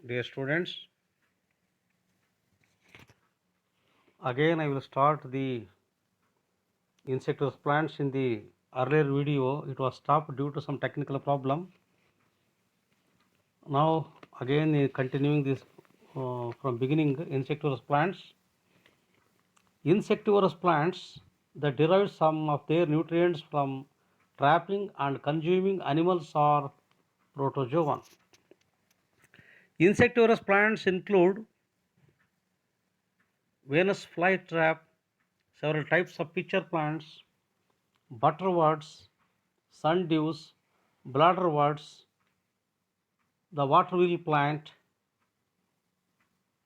Dear students, again I will start the insectivorous plants. In the earlier video it was stopped due to some technical problem. Now again continuing this from beginning. Insectivorous plants. Insectivorous plants that derive some of their nutrients from trapping and consuming animals are protozoan. Insectivorous plants include Venus flytrap, several types of pitcher plants, butterworts, sundews, bladderworts, the waterwheel plant,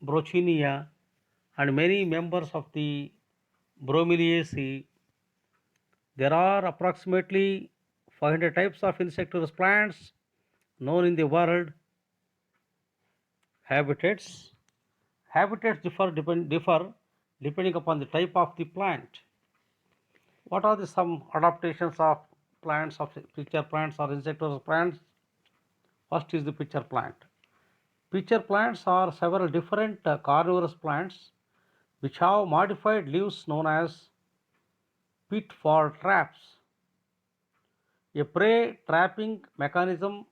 Brocchinia, and many members of the Bromeliaceae. There are approximately 500 types of insectivorous plants known in the world. Habitats. Habitats differ depending upon the type of the plant. What are the some adaptations of plants, of pitcher plants or insectivorous plants? First is the pitcher plant. Pitcher plants are several different carnivorous plants which have modified leaves known as pit for traps, a prey trapping mechanism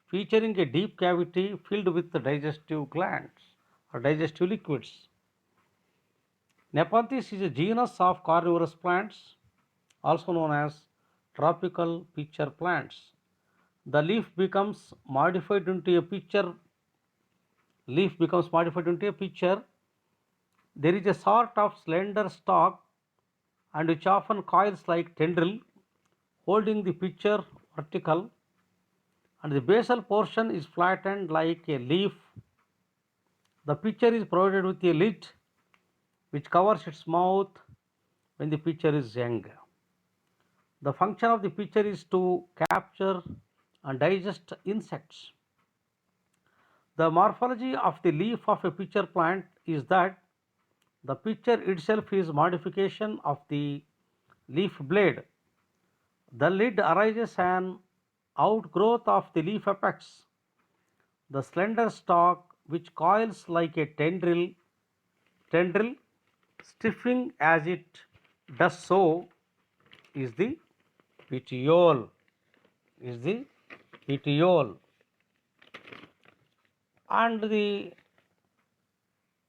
featuring a deep cavity filled with digestive glands or digestive liquids. Nepenthes is a genus of carnivorous plants, also known as tropical pitcher plants. The leaf becomes modified into a pitcher. There is a sort of slender stalk and which often coils like tendril, holding the pitcher vertical, and the basal portion is flattened like a leaf. The pitcher is provided with a lid which covers its mouth when the pitcher is young. The function of the pitcher is to capture and digest insects. The morphology of the leaf of a pitcher plant is that the pitcher itself is modification of the leaf blade. The lid arises an outgrowth of the leaf apex. The slender stalk, which coils like a tendril, stiffening as it does so, is the petiole. Is the petiole, and the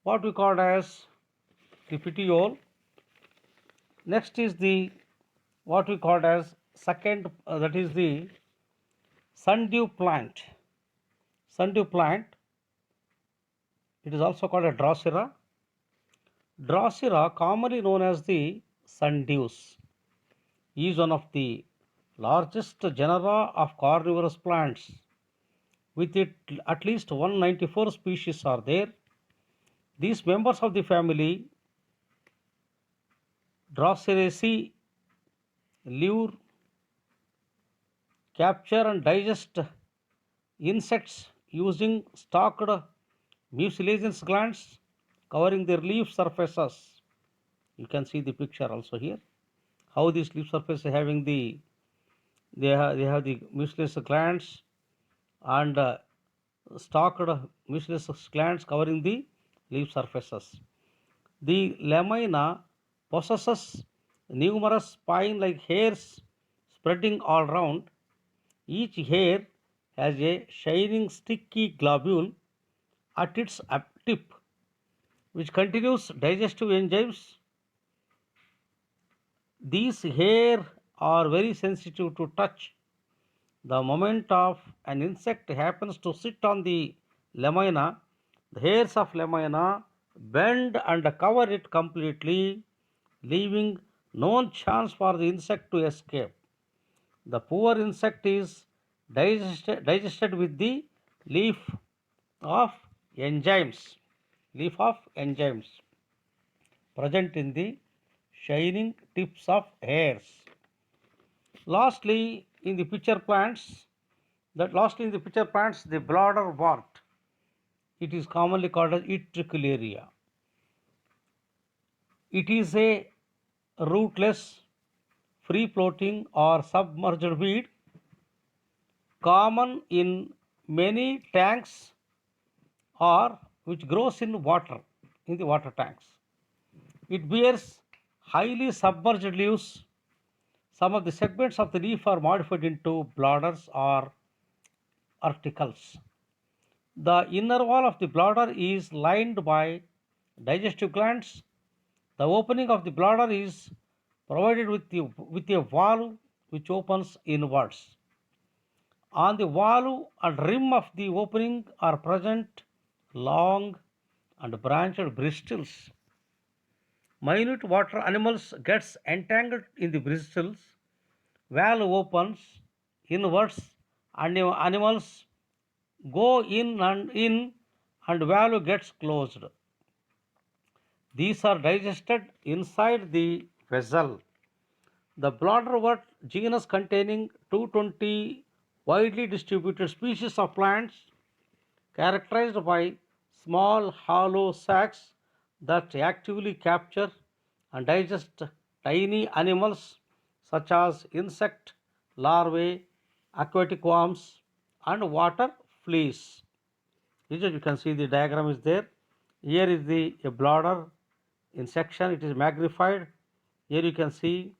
what we call as the petiole. Next is the what we call as second, that is the sundew plant. Sundew plant, it is also called a Drosera. Drosera, commonly known as the sundews, is one of the largest genera of carnivorous plants. With it, at least 194 species are there. These members of the family Droseraceae live, capture and digest insects using stalked mucilaginous glands covering their leaf surfaces. You can see the picture also here. How these leaf surfaces having they have the mucilaginous glands and stalked mucilaginous glands covering the leaf surfaces. The lamina possesses numerous spine-like hairs spreading all round. Each hair has a shining sticky globule at its tip, which continues digestive enzymes. These hair are very sensitive to touch. The moment of an insect happens to sit on the lamina, the hairs of lamina bend and cover it completely, leaving no chance for the insect to escape. The poor insect is digested with the leaf of enzymes, leaf of enzymes present in the shining tips of hairs. Lastly, in the pitcher plants, the bladderwort, it is commonly called as Utricularia. It is a rootless, free floating or submerged weed common in many tanks or which grows in water, in the water tanks. It bears highly submerged leaves. Some of the segments of the leaf are modified into bladders or urticles. The inner wall of the bladder is lined by digestive glands. The opening of the bladder is provided with a valve which opens inwards. On the valve and rim of the opening are present long and branched bristles. Minute water animals gets entangled in the bristles. Valve opens inwards and animals go in and valve gets closed. These are digested inside the vessel. The bladderwort genus containing 220 widely distributed species of plants characterized by small hollow sacs that actively capture and digest tiny animals such as insect larvae, aquatic worms, and water fleas. Here you can see the diagram is there. Here is the a bladder in section, it is magnified. Here you can see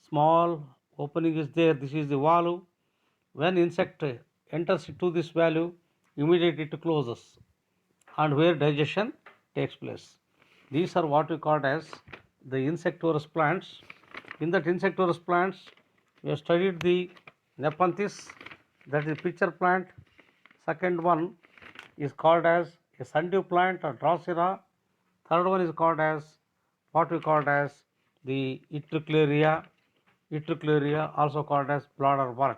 small opening is there. This is the valve. When insect enters into this valve, immediately it closes and where digestion takes place. These are what we call as the insectivorous plants. In that insectivorous plants, we have studied the Nepenthes, that is pitcher plant. Second one is called as a sundew plant or Drosera. Third one is called as what we called as the Utricularia, also called as bladderwort.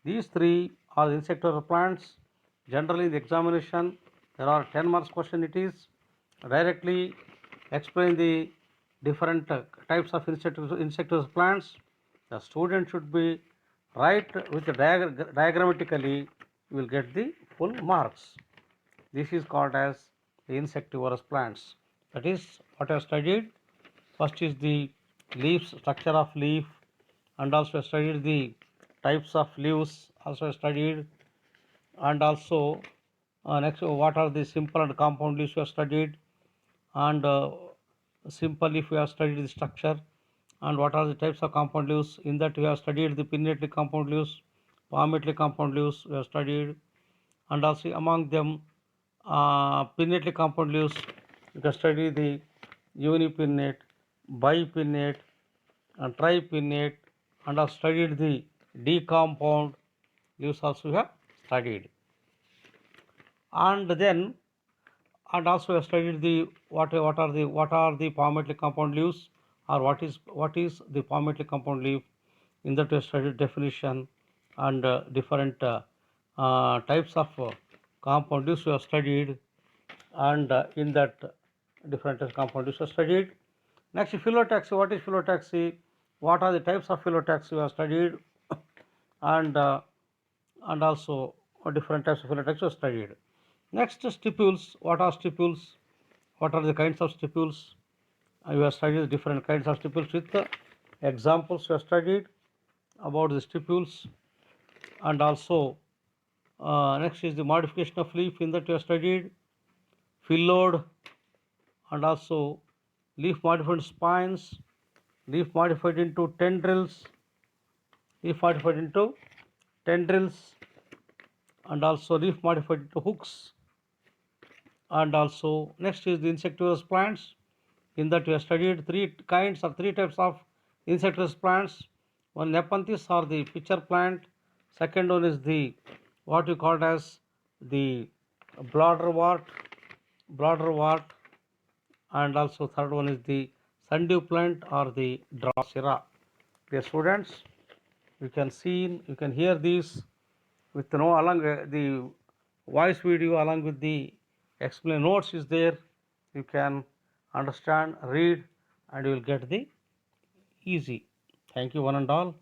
These three are insectivorous plants. Generally, in the examination, there are 10 marks question. It is directly explain the different types of insectivorous plants. The student should be write with the diagrammatically, you will get the full marks. This is called as the insectivorous plants. That is what I have studied. First is the leaves, structure of leaf, and also studied the types of leaves, also studied, and also next what are the simple and compound leaves we have studied, and simple leaf we have studied the structure, and what are the types of compound leaves. In that we have studied the pinnately compound leaves, palmately compound leaves we have studied, and also among them pinnately compound leaves you can study the unipinnate, bipinnate, and tripinnate, and have studied the D compound leaves also we have studied. And then and also we have studied the what are the palmately compound leaves, or what is the palmately compound leaf. In that we have studied definition and different types of compound leaves we have studied, and in that different compound leaves we have studied. Next, phyllotaxy. What is phyllotaxy? What are the types of phyllotaxy we have studied, and also different types of phyllotaxy we have studied. Next, stipules. What are stipules? What are the kinds of stipules? We have studied different kinds of stipules with examples. We have studied about the stipules, and also next is the modification of leaf. In that we have studied phylloid, and also leaf modified spines, leaf modified into tendrils, and also leaf modified into hooks, and also next is the insectivorous plants. In that we have studied three types of insectivorous plants. One Nepenthes or the pitcher plant. Second one is the what we called as the bladderwort, and also third one is the sundew plant or the Drosera. Dear students, you can hear these with along the voice video along with the explain notes is there. You can understand, read, and you will get the easy. Thank you one and all.